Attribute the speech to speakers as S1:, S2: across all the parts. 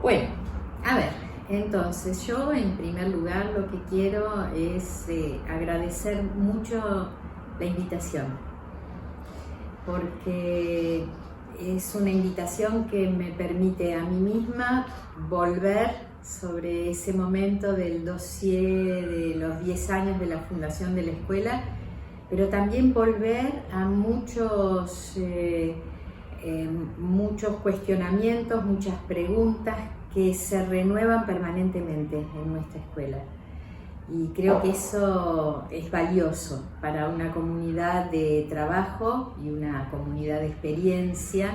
S1: Bueno, a ver, entonces yo en primer lugar lo que quiero es agradecer mucho la invitación, porque es una invitación que me permite a mí misma volver sobre ese momento del dossier de los 10 años de la fundación de la escuela, pero también volver a muchos cuestionamientos, muchas preguntas que se renuevan permanentemente en nuestra escuela. Y creo que eso es valioso para una comunidad de trabajo y una comunidad de experiencia,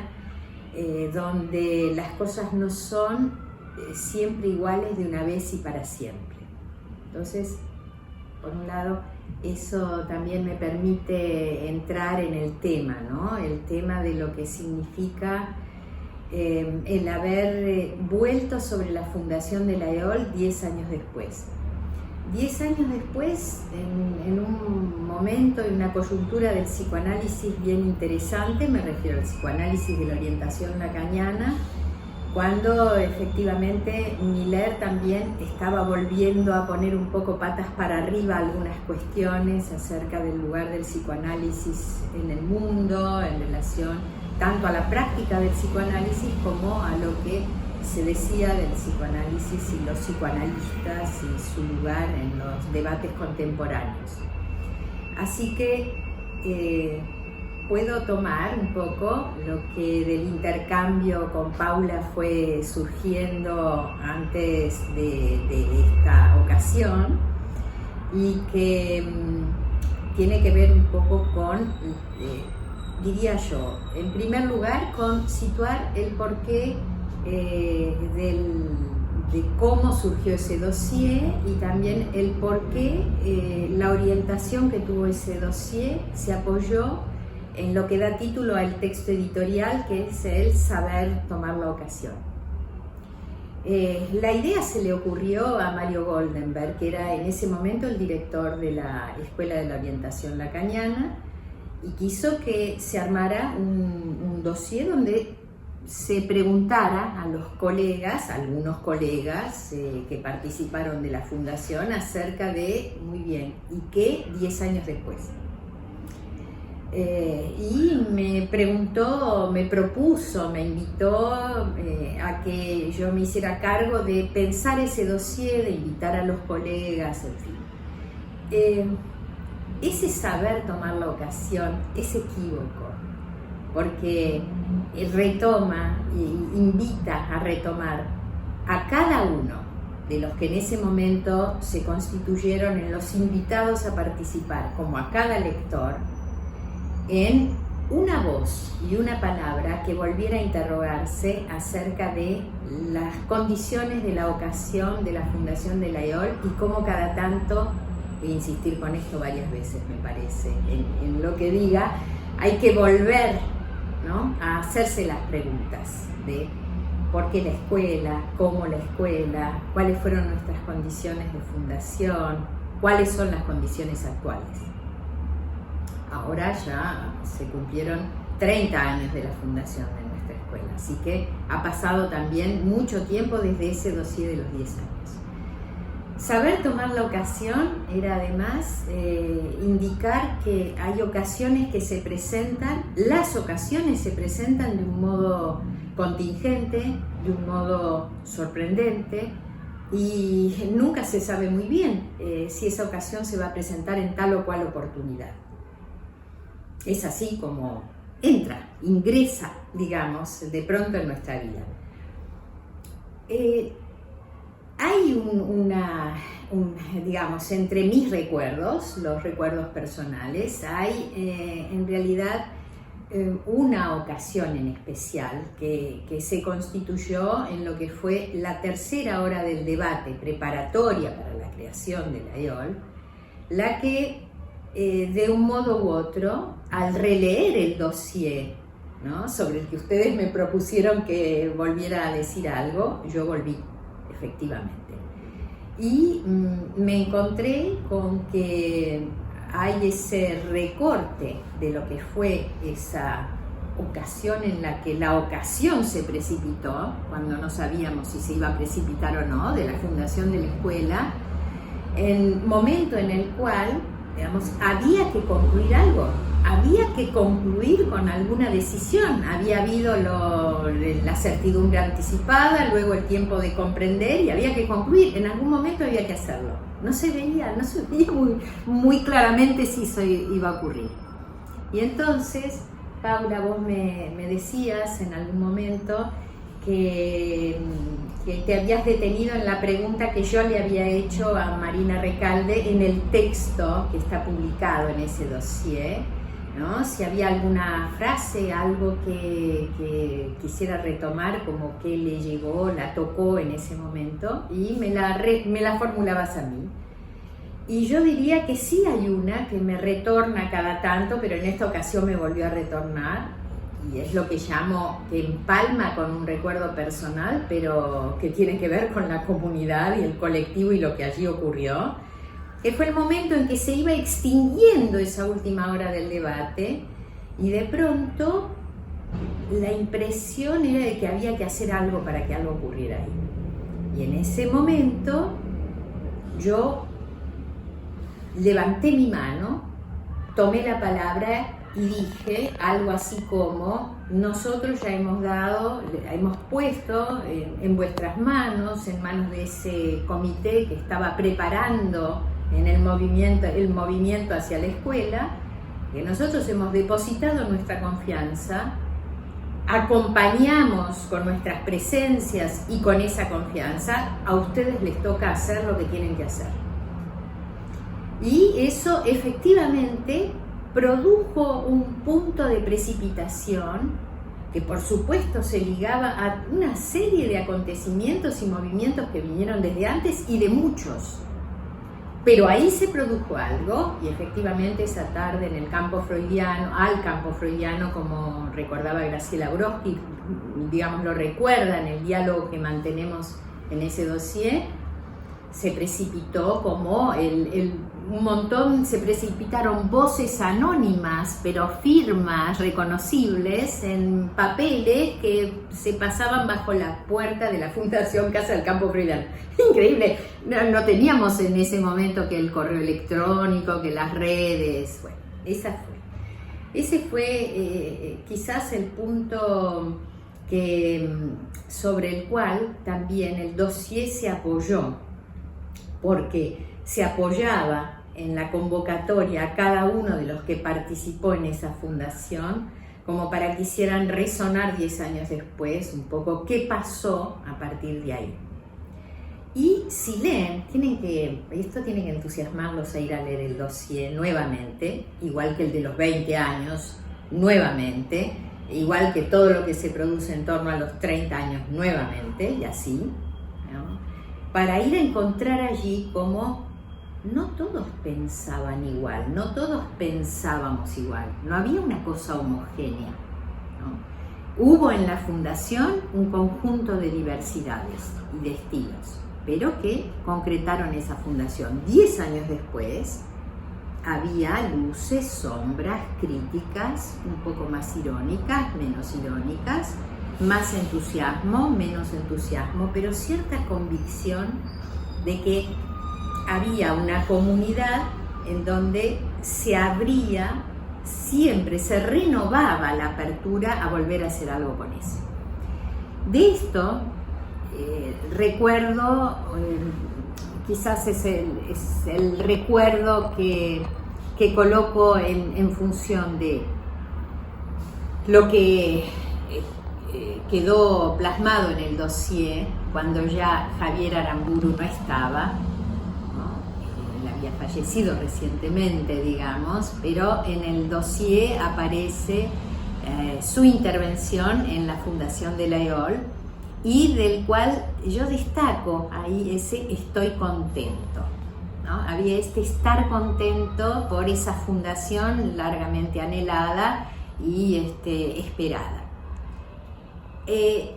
S1: donde las cosas no son siempre iguales de una vez y para siempre. Entonces, por un lado, eso también me permite entrar en el tema, ¿no? El tema de lo que significa el haber vuelto sobre la fundación de la EOL 10 años después. 10 años después, en un momento y una coyuntura del psicoanálisis bien interesante, me refiero al psicoanálisis de la orientación lacaniana, cuando efectivamente Miller también estaba volviendo a poner un poco patas para arriba algunas cuestiones acerca del lugar del psicoanálisis en el mundo, en relación tanto a la práctica del psicoanálisis como a lo que se decía del psicoanálisis y los psicoanalistas y su lugar en los debates contemporáneos. Así que puedo tomar un poco lo que del intercambio con Paula fue surgiendo antes de esta ocasión y que tiene que ver un poco con, diría yo, en primer lugar con situar el porqué de cómo surgió ese dossier y también el porqué la orientación que tuvo ese dossier se apoyó en lo que da título al texto editorial, que es el saber tomar la ocasión. La idea se le ocurrió a Mario Goldenberg, que era en ese momento el director de la Escuela de la Orientación Lacaniana, y quiso que se armara un dossier donde se preguntara a los colegas, algunos colegas que participaron de la fundación, acerca de, muy bien, ¿y qué 10 años después? Y me preguntó, me propuso, me invitó a que yo me hiciera cargo de pensar ese dossier, de invitar a los colegas, en fin. Ese saber tomar la ocasión es equívoco, porque retoma e invita a retomar a cada uno de los que en ese momento se constituyeron en los invitados a participar, como a cada lector, en una voz y una palabra que volviera a interrogarse acerca de las condiciones de la ocasión de la fundación de la EOL y cómo cada tanto, voy a insistir con esto varias veces me parece, en lo que diga, hay que volver, ¿no?, a hacerse las preguntas de por qué la escuela, cómo la escuela, cuáles fueron nuestras condiciones de fundación, cuáles son las condiciones actuales. Ahora ya se cumplieron 30 años de la fundación de nuestra escuela, así que ha pasado también mucho tiempo desde ese dossier de los 10 años. Saber tomar la ocasión era además indicar que hay ocasiones que se presentan, las ocasiones se presentan de un modo contingente, de un modo sorprendente, y nunca se sabe muy bien si esa ocasión se va a presentar en tal o cual oportunidad. Es así como ingresa, digamos, de pronto en nuestra vida. Hay digamos, entre mis recuerdos, los recuerdos personales, hay en realidad una ocasión en especial que se constituyó en lo que fue la tercera hora del debate preparatoria para la creación de la EOL, la que de un modo u otro, al releer el dossier ¿no?, sobre el que ustedes me propusieron que volviera a decir algo, yo volví, efectivamente. Y me encontré con que hay ese recorte de lo que fue esa ocasión en la que la ocasión se precipitó, cuando no sabíamos si se iba a precipitar o no, de la fundación de la escuela, en momento en el cual, digamos, había que concluir algo, había que concluir con alguna decisión. Había habido la certidumbre anticipada, luego el tiempo de comprender y había que concluir. En algún momento había que hacerlo. No se veía muy claramente si eso iba a ocurrir. Y entonces, Paula, vos me decías en algún momento que te habías detenido en la pregunta que yo le había hecho a Marina Recalde en el texto que está publicado en ese dossier, ¿no? Si había alguna frase, algo que quisiera retomar, como que le llegó, la tocó en ese momento, y me la formulabas a mí. Y yo diría que sí hay una que me retorna cada tanto, pero en esta ocasión me volvió a retornar, y es lo que llamo, que empalma con un recuerdo personal, pero que tiene que ver con la comunidad y el colectivo y lo que allí ocurrió, que fue el momento en que se iba extinguiendo esa última hora del debate, y de pronto la impresión era de que había que hacer algo para que algo ocurriera ahí. Y en ese momento yo levanté mi mano, tomé la palabra y dije algo así como: nosotros ya hemos puesto en vuestras manos, en manos de ese comité que estaba preparando el movimiento hacia la escuela, que nosotros hemos depositado nuestra confianza, acompañamos con nuestras presencias y con esa confianza, a ustedes les toca hacer lo que tienen que hacer. Y eso efectivamente produjo un punto de precipitación que por supuesto se ligaba a una serie de acontecimientos y movimientos que vinieron desde antes y de muchos. Pero ahí se produjo algo, y efectivamente esa tarde en el campo freudiano, al campo freudiano, como recordaba Graciela Brodsky, digamos, lo recuerda en el diálogo que mantenemos en ese dossier, se precipitó como un montón, se precipitaron voces anónimas, pero firmas, reconocibles, en papeles que se pasaban bajo la puerta de la Fundación Casa del Campo Freudiano. Increíble, no teníamos en ese momento que el correo electrónico, que las redes, bueno, ese fue quizás el punto sobre el cual también el dossier se apoyó, porque se apoyaba en la convocatoria a cada uno de los que participó en esa fundación, como para que hicieran resonar 10 años después un poco qué pasó a partir de ahí. Y si leen, esto tiene que entusiasmarlos a ir a leer el dossier nuevamente, igual que el de los 20 años, nuevamente, igual que todo lo que se produce en torno a los 30 años, nuevamente, y así, ¿no?, para ir a encontrar allí cómo no todos pensaban igual, no todos pensábamos igual, no había una cosa homogénea, ¿no? Hubo en la fundación un conjunto de diversidades y de estilos, pero que concretaron esa fundación. 10 años después había luces, sombras, críticas, un poco más irónicas, menos irónicas, más entusiasmo, menos entusiasmo, pero cierta convicción de que había una comunidad en donde se abría, siempre se renovaba la apertura a volver a hacer algo con eso. De esto recuerdo, quizás es el recuerdo que coloco en función de lo que quedó plasmado en el dossier cuando ya Javier Aramburu no estaba, ¿no? Él había fallecido recientemente, digamos, pero en el dossier aparece su intervención en la fundación de la EOL, y del cual yo destaco ahí ese estoy contento, ¿no? Había estar contento por esa fundación largamente anhelada y esperada.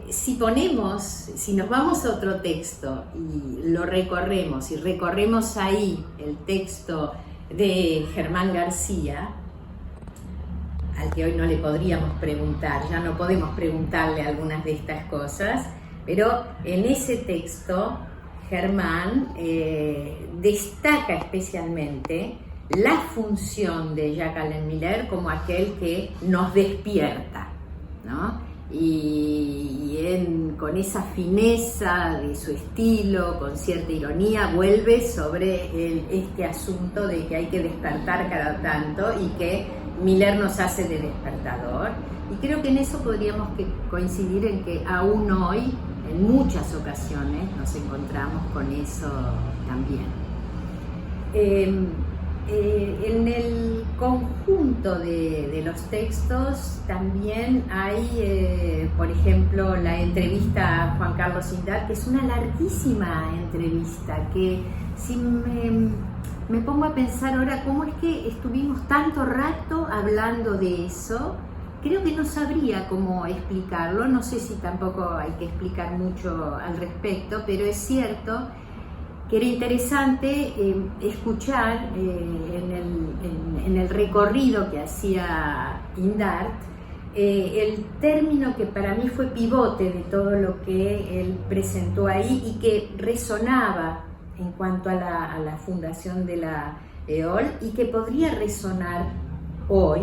S1: Si nos vamos a otro texto y lo recorremos, y recorremos ahí el texto de Germán García, al que hoy no le podríamos preguntar, ya no podemos preguntarle algunas de estas cosas, pero en ese texto Germán destaca especialmente la función de Jacques Alain Miller como aquel que nos despierta, ¿no? Con esa fineza de su estilo, con cierta ironía, vuelve sobre este asunto de que hay que despertar cada tanto y que Miller nos hace de despertador. Y creo que en eso podríamos coincidir en que aún hoy, en muchas ocasiones, nos encontramos con eso también. En el conjunto de los textos también hay, por ejemplo, la entrevista a Juan Carlos Indart, que es una larguísima entrevista, que si me pongo a pensar ahora cómo es que estuvimos tanto rato hablando de eso, creo que no sabría cómo explicarlo, no sé si tampoco hay que explicar mucho al respecto, pero es cierto que era interesante escuchar en el recorrido que hacía Indart el término que para mí fue pivote de todo lo que él presentó ahí y que resonaba en cuanto a la fundación de la EOL y que podría resonar hoy,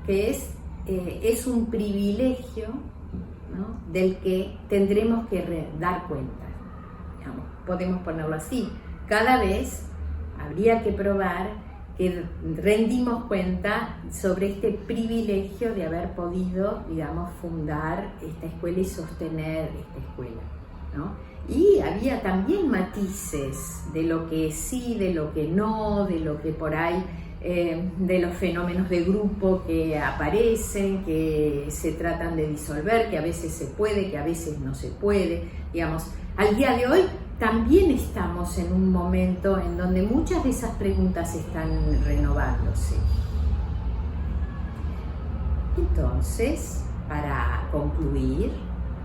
S1: que es un privilegio, ¿no?, del que tendremos que dar cuenta. Digamos, podemos ponerlo así. Cada vez habría que probar que rendimos cuenta sobre este privilegio de haber podido, digamos, fundar esta escuela y sostener esta escuela, ¿no? Y había también matices de lo que sí, de lo que no, de lo que por ahí, de los fenómenos de grupo que aparecen, que se tratan de disolver, que a veces se puede, que a veces no se puede. Digamos, al día de hoy también estamos en un momento en donde muchas de esas preguntas están renovándose. Entonces, para concluir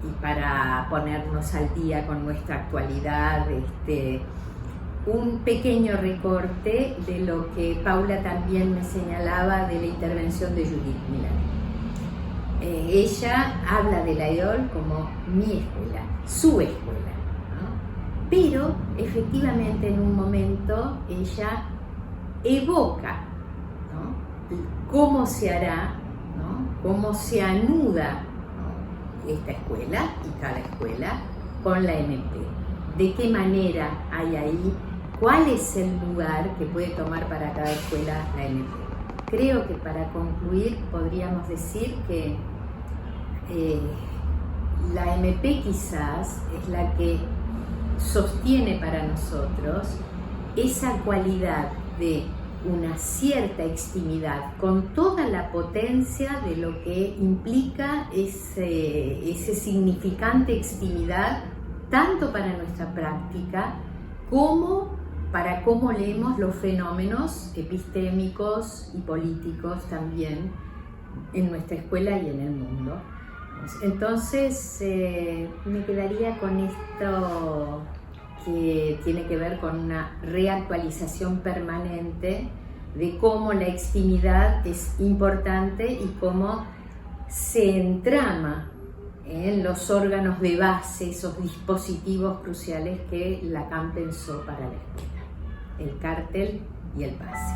S1: y para ponernos al día con nuestra actualidad, un pequeño recorte de lo que Paula también me señalaba de la intervención de Judith Miller. Ella habla de la EOL como mi escuela, su escuela, ¿no? Pero efectivamente en un momento ella evoca, ¿no?, cómo se hará, ¿no?, cómo se anuda, ¿no?, esta escuela y cada escuela con la MP. ¿De qué manera hay ahí? ¿Cuál es el lugar que puede tomar para cada escuela la MP? Creo que para concluir podríamos decir que la MP quizás es la que sostiene para nosotros esa cualidad de una cierta extimidad con toda la potencia de lo que implica ese significante extimidad tanto para nuestra práctica como para cómo leemos los fenómenos epistémicos y políticos también en nuestra escuela y en el mundo. Entonces me quedaría con esto que tiene que ver con una reactualización permanente de cómo la extimidad es importante y cómo se entrama en los órganos de base, esos dispositivos cruciales que Lacan pensó para la escuela, el cártel y el pase.